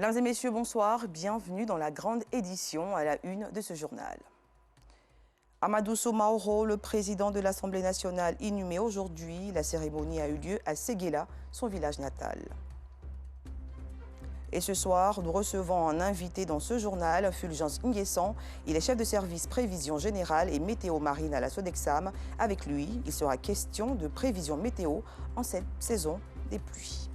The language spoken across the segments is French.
Mesdames et messieurs, bonsoir. Bienvenue dans la grande édition à la une de ce journal. Amadou Soumaoro, le président de l'Assemblée nationale, inhumé aujourd'hui. La cérémonie a eu lieu à Séguéla, son village natal. Et ce soir, nous recevons un invité dans ce journal, Fulgence Nguessan. Il est chef de service prévision générale et météo marine à la Sodexam. Avec lui, il sera question de prévision météo en cette saison des pluies.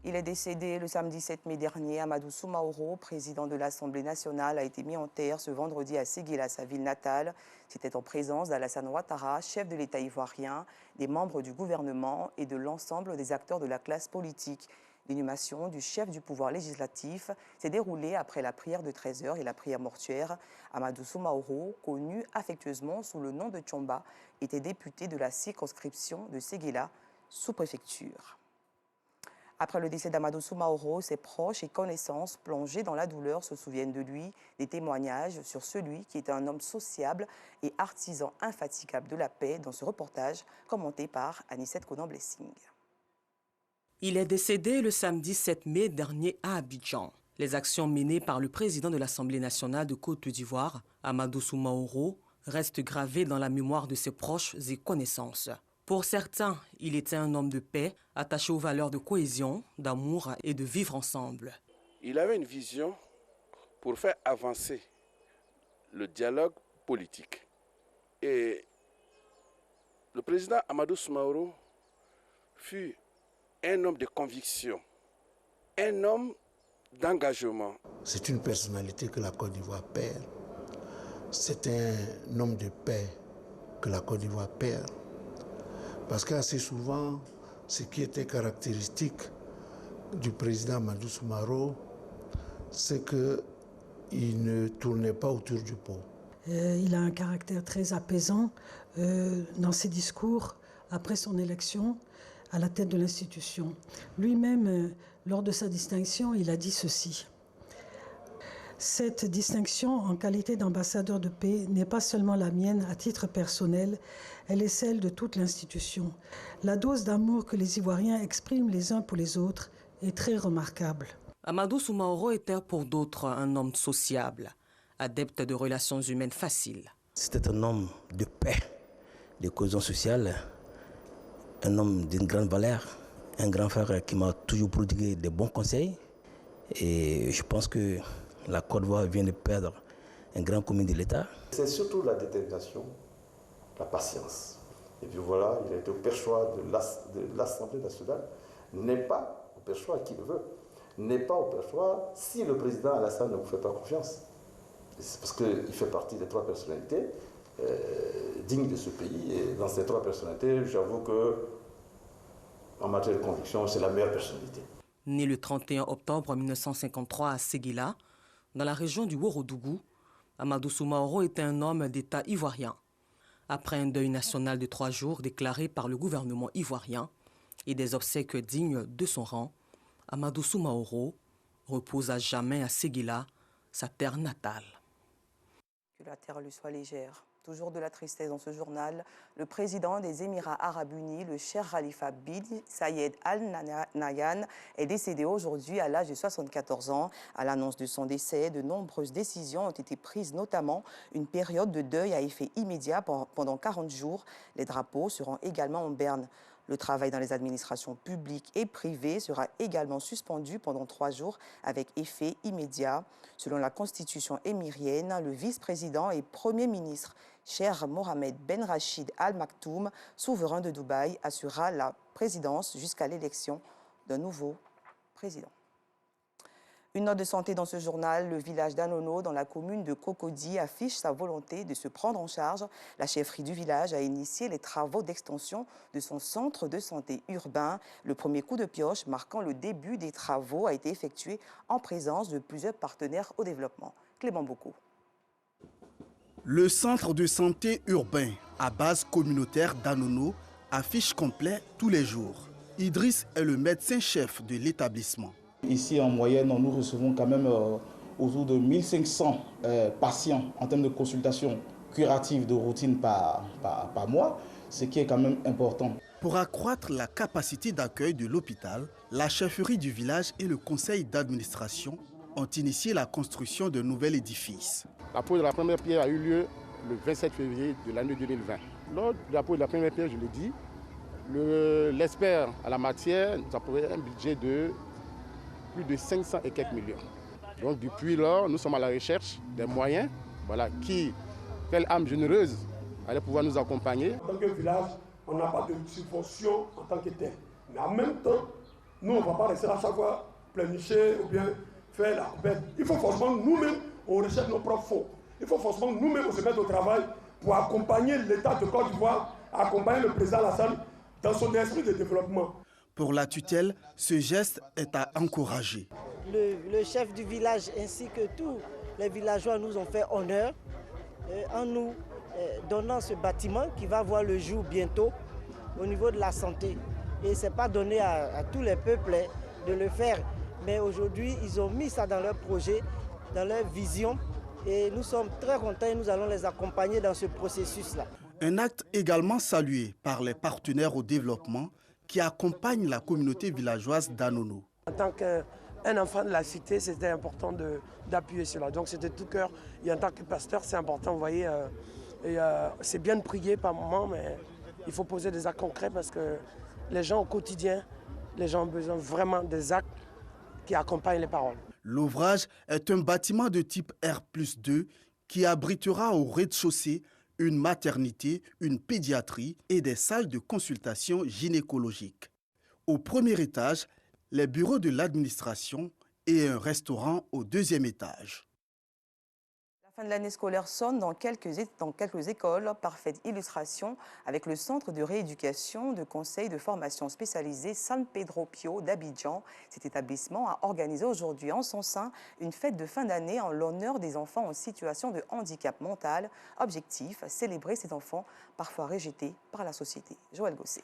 Il est décédé le samedi 7 mai dernier. Amadou Soumaoro, président de l'Assemblée nationale, a été mis en terre ce vendredi à Séguéla, sa ville natale. C'était en présence d'Alassane Ouattara, chef de l'État ivoirien, des membres du gouvernement et de l'ensemble des acteurs de la classe politique. L'inhumation du chef du pouvoir législatif s'est déroulée après la prière de 13 heures et la prière mortuaire. Amadou Soumaoro, connu affectueusement sous le nom de Tchomba, était député de la circonscription de Séguéla, sous-préfecture. Après le décès d'Amadou Soumaoro, ses proches et connaissances plongés dans la douleur se souviennent de lui. Des témoignages sur celui qui était un homme sociable et artisan infatigable de la paix dans ce reportage commenté par Anissette Conan-Blessing. Il est décédé le samedi 7 mai dernier à Abidjan. Les actions menées par le président de l'Assemblée nationale de Côte d'Ivoire, Amadou Soumaoro, restent gravées dans la mémoire de ses proches et connaissances. Pour certains, il était un homme de paix, attaché aux valeurs de cohésion, d'amour et de vivre ensemble. Il avait une vision pour faire avancer le dialogue politique. Et le président Amadou Soumaoro fut un homme de conviction, un homme d'engagement. C'est une personnalité que la Côte d'Ivoire perd. C'est un homme de paix que la Côte d'Ivoire perd. Parce qu'assez souvent, ce qui était caractéristique du président Amadou Soumaoro, c'est qu'il ne tournait pas autour du pot. Il a un caractère très apaisant dans ses discours après son élection à la tête de l'institution. Lui-même, lors de sa distinction, il a dit ceci. Cette distinction en qualité d'ambassadeur de paix n'est pas seulement la mienne à titre personnel, elle est celle de toute l'institution. La dose d'amour que les Ivoiriens expriment les uns pour les autres est très remarquable. Amadou Soumaoro était pour d'autres un homme sociable, adepte de relations humaines faciles. C'était un homme de paix, de cohésion sociale, un homme d'une grande valeur, un grand frère qui m'a toujours prodigué de bons conseils. Et je pense que la Côte d'Ivoire vient de perdre un grand commis de l'État. C'est surtout la détermination, la patience. Et puis voilà, il a été au perchoir de l'Assemblée nationale, n'est pas au perchoir qui le veut, n'est pas au perchoir si le président Alassane ne vous fait pas confiance. C'est parce qu'il fait partie des trois personnalités dignes de ce pays. Et dans ces trois personnalités, j'avoue que en matière de conviction, c'est la meilleure personnalité. Né le 31 octobre 1953 à Séguéla, dans la région du Ourodougou, Amadou Soumaoro était un homme d'État ivoirien. Après un deuil national de 3 jours déclaré par le gouvernement ivoirien et des obsèques dignes de son rang, Amadou Soumaoro repose à jamais à Séguéla, sa terre natale. Que la terre lui soit légère. Toujours de la tristesse dans ce journal, le président des Émirats arabes unis, le Cheikh Khalifa bin Zayed Al Nahyan, est décédé aujourd'hui à l'âge de 74 ans. À l'annonce de son décès, de nombreuses décisions ont été prises, notamment une période de deuil à effet immédiat pendant 40 jours. Les drapeaux seront également en berne. Le travail dans les administrations publiques et privées sera également suspendu pendant 3 jours avec effet immédiat. Selon la constitution émirienne, le vice-président et premier ministre Cheikh Mohammed Ben Rachid Al Maktoum, souverain de Dubaï, assurera la présidence jusqu'à l'élection d'un nouveau président. Une note de santé dans ce journal, le village d'Anono, dans la commune de Cocody, affiche sa volonté de se prendre en charge. La chefferie du village a initié les travaux d'extension de son centre de santé urbain. Le premier coup de pioche marquant le début des travaux a été effectué en présence de plusieurs partenaires au développement. Clément Boko. Le centre de santé urbain à base communautaire d'Anono affiche complet tous les jours. Idriss est le médecin-chef de l'établissement. Ici, en moyenne, nous recevons quand même autour de 1500 patients en termes de consultation curative de routine par mois, ce qui est quand même important. Pour accroître la capacité d'accueil de l'hôpital, la chefferie du village et le conseil d'administration ont initié la construction d'un nouvel édifice. La pose de la première pierre a eu lieu le 27 février de l'année 2020. Lors de la pose de la première pierre, je l'ai dit, l'expert à la matière nous a proposé un budget de plus de 500 et quelques millions. Donc depuis lors, nous sommes à la recherche des moyens, voilà, qui, quelle âme généreuse, allait pouvoir nous accompagner. En tant que village, on n'a pas de subvention en tant que tel. Mais en même temps, nous, on ne va pas rester à chaque fois planifier ou bien faire la coupette. Il faut forcément nous-mêmes, on recherche nos propres fonds. Il faut forcément nous-mêmes, on se mettre au travail pour accompagner l'État de Côte d'Ivoire, accompagner le président Alassane dans son esprit de développement. Pour la tutelle, ce geste est à encourager. Le chef du village ainsi que tous les villageois nous ont fait honneur en nous donnant ce bâtiment qui va voir le jour bientôt au niveau de la santé. Et ce n'est pas donné à tous les peuples de le faire. Mais aujourd'hui, ils ont mis ça dans leur projet, dans leur vision. Et nous sommes très contents et nous allons les accompagner dans ce processus-là. Un acte également salué par les partenaires au développement qui accompagnent la communauté villageoise d'Anono. En tant qu'un enfant de la cité, c'était important d'appuyer cela. Donc c'était tout cœur. Et en tant que pasteur, c'est important, vous voyez, c'est bien de prier par moment, mais il faut poser des actes concrets parce que les gens au quotidien, les gens ont besoin vraiment des actes qui accompagnent les paroles. L'ouvrage est un bâtiment de type R+2 qui abritera au rez-de-chaussée une maternité, une pédiatrie et des salles de consultation gynécologique. Au premier étage, les bureaux de l'administration et un restaurant au deuxième étage. La fin de l'année scolaire sonne dans quelques écoles. Parfaite illustration avec le Centre de rééducation de conseil de formation spécialisé San Pedro Pio d'Abidjan. Cet établissement a organisé aujourd'hui en son sein une fête de fin d'année en l'honneur des enfants en situation de handicap mental. Objectif, célébrer ces enfants parfois rejetés par la société. Joël Gosset.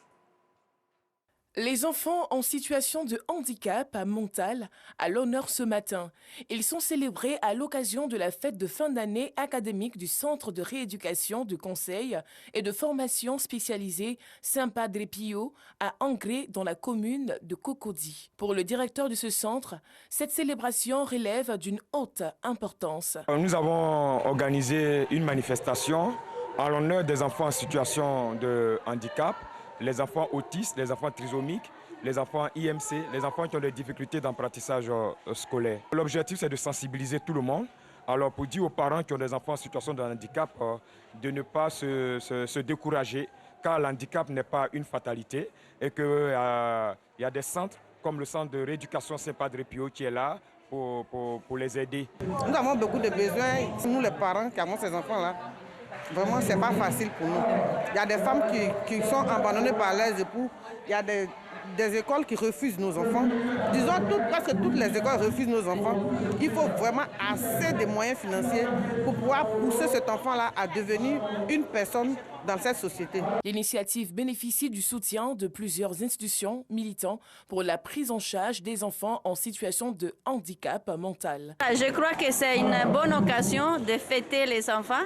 Les enfants en situation de handicap mental à l'honneur ce matin. Ils sont célébrés à l'occasion de la fête de fin d'année académique du Centre de rééducation, de conseil et de formation spécialisé San Padre Pio à Angré dans la commune de Cocody. Pour le directeur de ce centre, cette célébration relève d'une haute importance. Nous avons organisé une manifestation en l'honneur des enfants en situation de handicap, les enfants autistes, les enfants trisomiques, les enfants IMC, les enfants qui ont des difficultés d'apprentissage scolaire. L'objectif, c'est de sensibiliser tout le monde. Alors, pour dire aux parents qui ont des enfants en situation de handicap de ne pas se décourager, car l'handicap n'est pas une fatalité et qu'il y a des centres comme le centre de rééducation San Padre Pio qui est là pour les aider. Nous avons beaucoup de besoins, nous les parents qui avons ces enfants-là. Vraiment, ce n'est pas facile pour nous. Il y a des femmes qui sont abandonnées par leurs époux. Il y a des écoles qui refusent nos enfants. Disons, presque toutes les écoles refusent nos enfants. Il faut vraiment assez de moyens financiers pour pouvoir pousser cet enfant-là à devenir une personne dans cette société. L'initiative bénéficie du soutien de plusieurs institutions militants pour la prise en charge des enfants en situation de handicap mental. Je crois que c'est une bonne occasion de fêter les enfants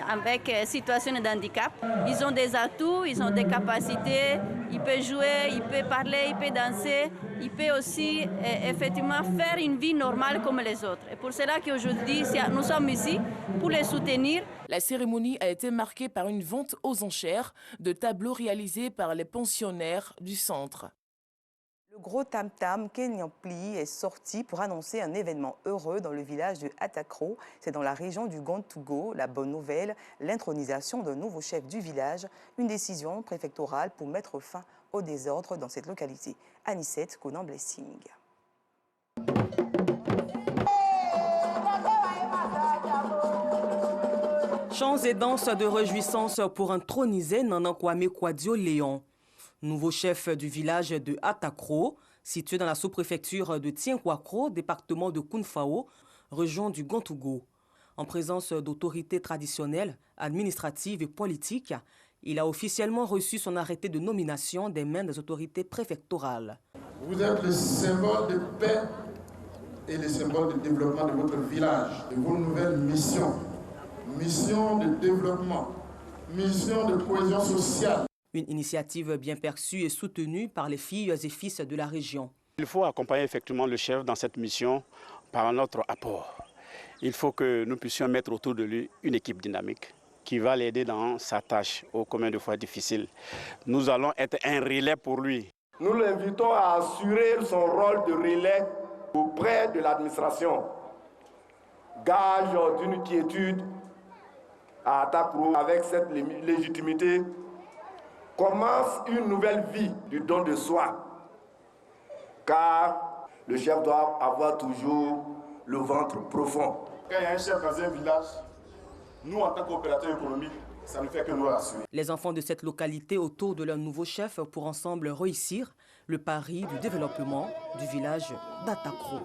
avec situation de handicap. Ils ont des atouts, ils ont des capacités, ils peuvent jouer, ils peuvent parler, ils peuvent danser, ils peuvent aussi effectivement faire une vie normale comme les autres. Et pour cela qu'aujourd'hui, nous sommes ici pour les soutenir. La cérémonie a été marquée par une vente aux enchères de tableaux réalisés par les pensionnaires du centre. Le gros tam-tam Kenyan Pli est sorti pour annoncer un événement heureux dans le village de Atakro. C'est dans la région du Gontougo. La bonne nouvelle, l'intronisation d'un nouveau chef du village, une décision préfectorale pour mettre fin au désordre dans cette localité. Anicette Conan Blessing. Chants et danses de réjouissance pour introniser Nana Kwame Kwadio Léon. Nouveau chef du village de Atakro, situé dans la sous-préfecture de Tienkwakro, département de Kounfao, région du Gontougo. En présence d'autorités traditionnelles, administratives et politiques, il a officiellement reçu son arrêté de nomination des mains des autorités préfectorales. Vous êtes le symbole de paix et le symbole de développement de votre village, de vos nouvelles missions. Mission de développement, mission de cohésion sociale. Une initiative bien perçue et soutenue par les filles et fils de la région. Il faut accompagner effectivement le chef dans cette mission par notre apport. Il faut que nous puissions mettre autour de lui une équipe dynamique qui va l'aider dans sa tâche, ô combien de fois difficile. Nous allons être un relais pour lui. Nous l'invitons à assurer son rôle de relais auprès de l'administration. Gage d'une quiétude à Atakro, avec cette légitimité, commence une nouvelle vie du don de soi. Car le chef doit avoir toujours le ventre profond. Quand il y a un chef dans un village, nous, en tant qu'opérateurs économiques, ça ne fait que nous rassurer. Les enfants de cette localité autour de leur nouveau chef pour ensemble réussir le pari du développement du village d'Atakro.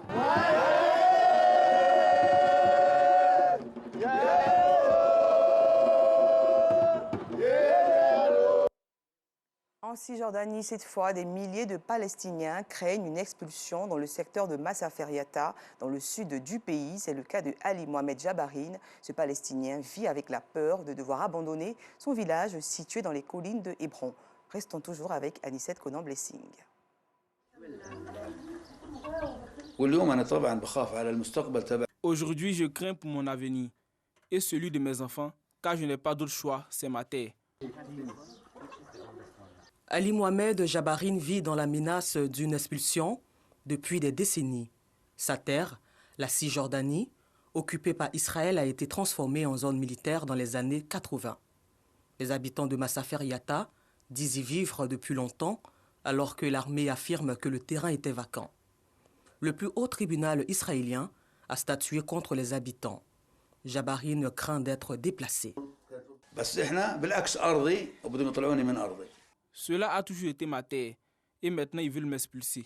En Cisjordanie, cette fois, des milliers de Palestiniens craignent une expulsion dans le secteur de Masafer-Yatta, dans le sud du pays. C'est le cas de Ali Mohamed Jabarine. Ce Palestinien vit avec la peur de devoir abandonner son village situé dans les collines de Hébron. Restons toujours avec Anicette Conan-Blessing. Aujourd'hui, je crains pour mon avenir et celui de mes enfants, car je n'ai pas d'autre choix, c'est ma terre. Ali Mohamed Jabarine vit dans la menace d'une expulsion depuis des décennies. Sa terre, la Cisjordanie, occupée par Israël, a été transformée en zone militaire dans les années 80. Les habitants de Masafer-Yatta disent y vivre depuis longtemps, alors que l'armée affirme que le terrain était vacant. Le plus haut tribunal israélien a statué contre les habitants. Jabarine craint d'être déplacé. Cela a toujours été ma terre et maintenant ils veulent m'expulser.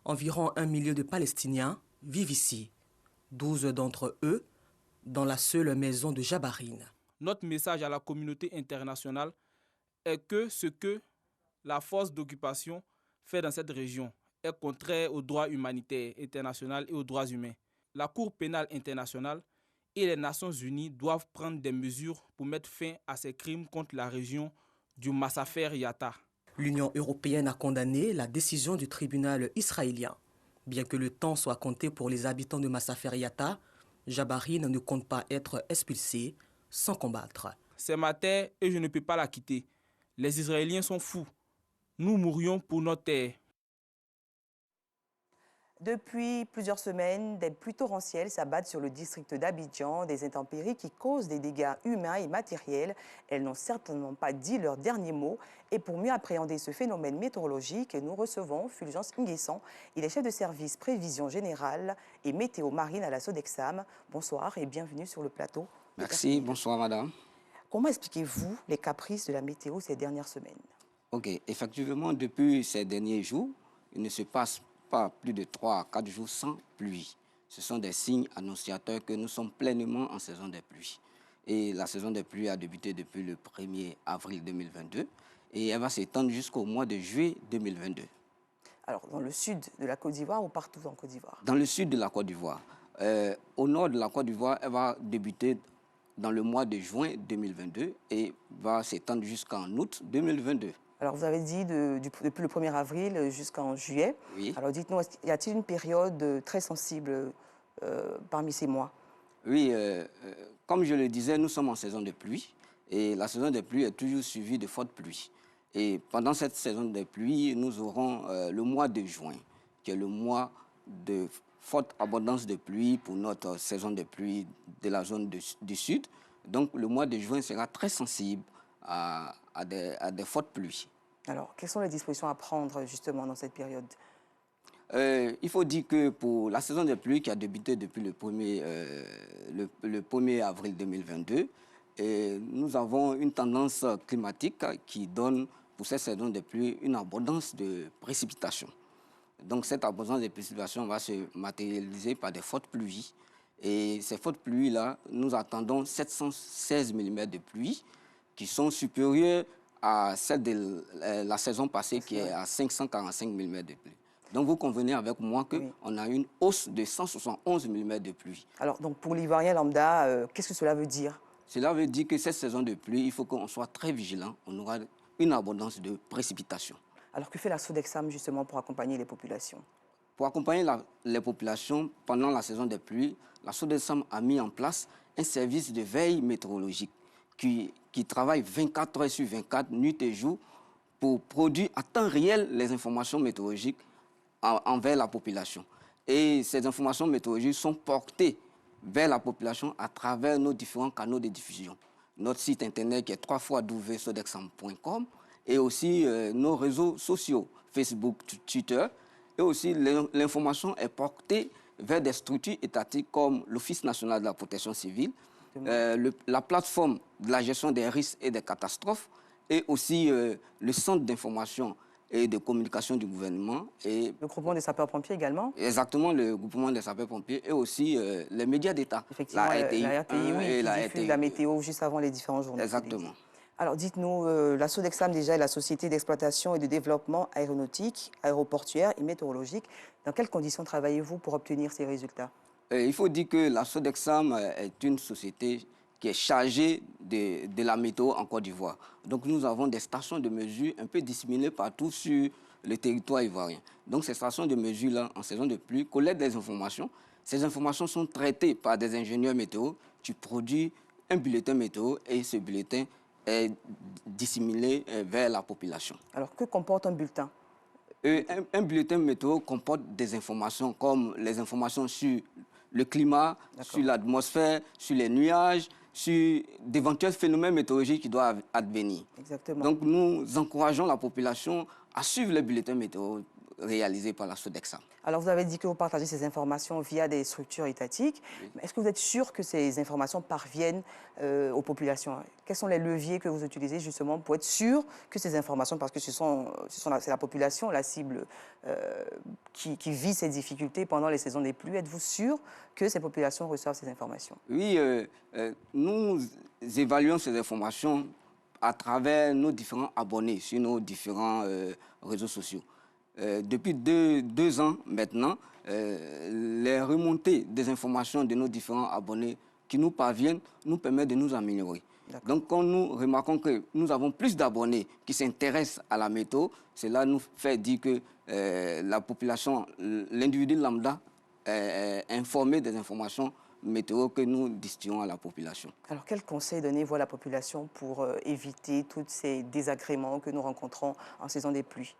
Environ 1 million de Palestiniens vivent ici, 12 d'entre eux dans la seule maison de Jabarine. Notre message à la communauté internationale est que ce que la force d'occupation fait dans cette région est contraire au droit humanitaire international et aux droits humains. La Cour pénale internationale et les Nations unies doivent prendre des mesures pour mettre fin à ces crimes contre la région du Masafer-Yatta. L'Union européenne a condamné la décision du tribunal israélien. Bien que le temps soit compté pour les habitants de Masafer-Yatta, Jabarine ne compte pas être expulsé sans combattre. C'est ma terre et je ne peux pas la quitter. Les Israéliens sont fous. Nous mourrions pour notre terre. Depuis plusieurs semaines, des pluies torrentielles s'abattent sur le district d'Abidjan, des intempéries qui causent des dégâts humains et matériels. Elles n'ont certainement pas dit leur dernier mot. Et pour mieux appréhender ce phénomène météorologique, nous recevons Fulgence Nguessan. Il est chef de service prévision générale et météo marine à la Sodexam. Bonsoir et bienvenue sur le plateau. Merci, bonsoir madame. Comment expliquez-vous les caprices de la météo ces dernières semaines? Ok, effectivement, depuis ces derniers jours, il ne se passe pas plus de 3 à 4 jours sans pluie. Ce sont des signes annonciateurs que nous sommes pleinement en saison des pluies. Et la saison des pluies a débuté depuis le 1er avril 2022 et elle va s'étendre jusqu'au mois de juillet 2022. Alors, dans le sud de la Côte d'Ivoire ou partout en Côte d'Ivoire? Dans le sud de la Côte d'Ivoire. Au nord de la Côte d'Ivoire, elle va débuter dans le mois de juin 2022 et va s'étendre jusqu'en août 2022. Alors, vous avez dit depuis le 1er avril jusqu'en juillet. Oui. Alors, dites-nous, y a-t-il une période très sensible parmi ces mois? Oui, comme je le disais, nous sommes en saison de pluie. Et la saison des pluies est toujours suivie de fortes pluies. Et pendant cette saison des pluies, nous aurons le mois de juin, qui est le mois de forte abondance de pluie pour notre saison de pluie de la zone du sud. Donc, le mois de juin sera très sensible à des fortes pluies. Alors, quelles sont les dispositions à prendre justement dans cette période? Il faut dire que pour la saison des pluies qui a débuté depuis le 1er avril 2022, nous avons une tendance climatique qui donne pour cette saison des pluies une abondance de précipitations. Donc cette abondance de précipitations va se matérialiser par des fortes pluies. Et ces fortes pluies-là, nous attendons 716 mm de pluie qui sont supérieures à celle de la saison passée qui est à 545 mm de pluie. Donc vous convenez avec moi qu'on a une hausse de 171 mm de pluie. Alors donc pour l'Ivoirien lambda, qu'est-ce que cela veut dire? Cela veut dire que cette saison de pluie, il faut qu'on soit très vigilant. On aura une abondance de précipitations. Alors que fait la Sodexam justement pour accompagner les populations? Pour accompagner les populations pendant la saison des pluies, la Sodexam a mis en place un service de veille météorologique qui travaille 24 heures sur 24, nuit et jour, pour produire à temps réel les informations météorologiques envers la population. Et ces informations météorologiques sont portées vers la population à travers nos différents canaux de diffusion. Notre site internet qui est www.sodexam.com et aussi nos réseaux sociaux, Facebook, Twitter. Et aussi l'information est portée vers des structures étatiques comme l'Office national de la protection civile, la plateforme de la gestion des risques et des catastrophes, et aussi le centre d'information et de communication du gouvernement. Et le groupement des sapeurs-pompiers également? Exactement, le groupement des sapeurs-pompiers et aussi les médias d'État. Effectivement, la RTI, oui, et qui diffuse la météo juste avant les différents journaux. Exactement. Alors dites-nous, la Sodexam déjà est la société d'exploitation et de développement aéronautique, aéroportuaire et météorologique. Dans quelles conditions travaillez-vous pour obtenir ces résultats? Il faut dire que la Sodexam est une société qui est chargée de la météo en Côte d'Ivoire. Donc nous avons des stations de mesure un peu disséminées partout sur le territoire ivoirien. Donc ces stations de mesure-là, en saison de pluie, collectent des informations. Ces informations sont traitées par des ingénieurs météo. Tu produis un bulletin météo et ce bulletin est disséminé vers la population. Alors que comporte un bulletin? Un bulletin météo comporte des informations comme les informations sur le climat, sur l'atmosphère, sur les nuages, sur d'éventuels phénomènes météorologiques qui doivent advenir. Exactement. Donc nous encourageons la population à suivre les bulletins météo réalisés par la Sodexam. Alors vous avez dit que vous partagez ces informations via des structures étatiques. Oui. Est-ce que vous êtes sûr que ces informations parviennent aux populations? Quels sont les leviers que vous utilisez justement pour être sûr que ces informations, parce que c'est la population, la cible qui vit ces difficultés pendant les saisons des pluies, êtes-vous sûr que ces populations reçoivent ces informations? Oui, nous évaluons ces informations à travers nos différents abonnés sur nos différents réseaux sociaux. Depuis deux ans maintenant, les remontées des informations de nos différents abonnés qui nous parviennent nous permettent de nous améliorer. Donc quand nous remarquons que nous avons plus d'abonnés qui s'intéressent à la météo, cela nous fait dire que la population, l'individu lambda est informé des informations météo que nous distillons à la population. Alors quel conseil donnez-vous à la population pour éviter tous ces désagréments que nous rencontrons en saison des pluies?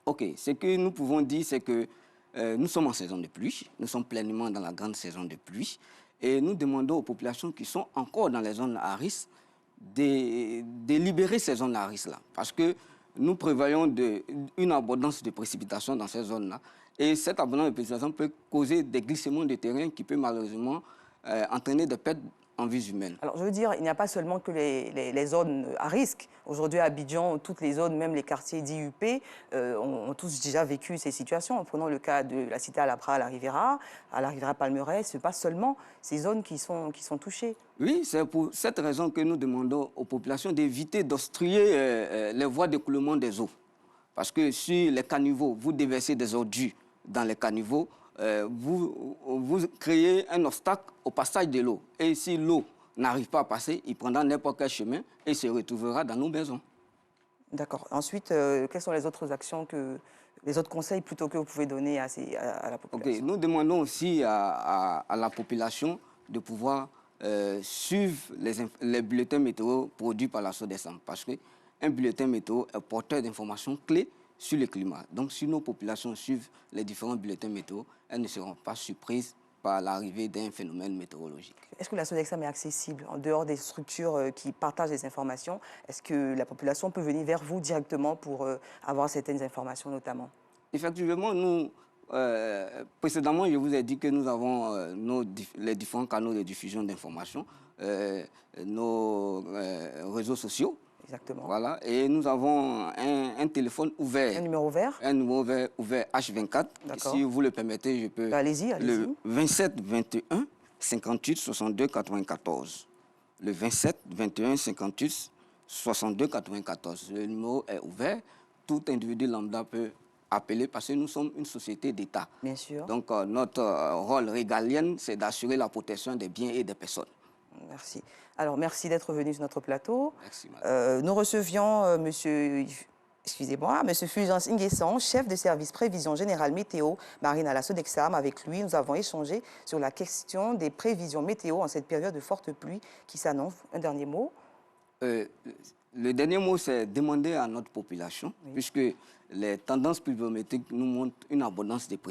Ok, ce que nous pouvons dire, c'est que nous sommes en saison de pluie, nous sommes pleinement dans la grande saison de pluie, et nous demandons aux populations qui sont encore dans les zones à risque de libérer ces zones à risque-là, parce que nous prévoyons une abondance de précipitations dans ces zones-là, et cette abondance de précipitations peut causer des glissements de terrain qui peuvent malheureusement entraîner des pertes en vies humaines. Alors, je veux dire, il n'y a pas seulement que les zones à risque. Aujourd'hui, à Abidjan, toutes les zones, même les quartiers d'IUP, ont tous déjà vécu ces situations. Prenons le cas de la cité Alabra à la Riviera Palmeraie, ce n'est pas seulement ces zones qui sont touchées. Oui, c'est pour cette raison que nous demandons aux populations d'éviter d'obstruer les voies d'écoulement des eaux. Parce que sur les caniveaux, vous déversez des ordures dans les caniveaux, vous créez un obstacle au passage de l'eau. Et si l'eau n'arrive pas à passer, il prendra n'importe quel chemin et se retrouvera dans nos maisons. D'accord. Ensuite, quelles sont les autres actions, les autres conseils plutôt que vous pouvez donner à la population? Okay. Nous demandons aussi à la population de pouvoir suivre les bulletins météo produits par la Sodexam. Parce qu'un bulletin météo est porteur d'informations clés sur le climat. Donc, si nos populations suivent les différents bulletins météo, elles ne seront pas surprises par l'arrivée d'un phénomène météorologique. Est-ce que la Sodexam est accessible en dehors des structures qui partagent des informations? Est-ce que la population peut venir vers vous directement pour avoir certaines informations notamment? Effectivement, nous, précédemment, je vous ai dit que nous avons les différents canaux de diffusion d'informations, nos réseaux sociaux. Exactement. Voilà, et nous avons un téléphone ouvert. Un numéro ouvert? Un numéro ouvert H24. Si vous le permettez, je peux... Allez-y. Le 27 21 58 62 94. Le 27 21 58 62 94. Le numéro est ouvert. Tout individu lambda peut appeler parce que nous sommes une société d'État. Bien sûr. Donc notre rôle régalien, c'est d'assurer la protection des biens et des personnes. Merci. Alors, merci d'être venu sur notre plateau. Merci, madame. Nous recevions monsieur Fulgence Nguesson, chef de service prévision générale météo, marine à la Sodexam. Avec lui, nous avons échangé sur la question des prévisions météo en cette période de forte pluie qui s'annonce. Un dernier mot? Le dernier mot, c'est demander à notre population, puisque les tendances pluviométriques nous montrent une abondance de précipitations.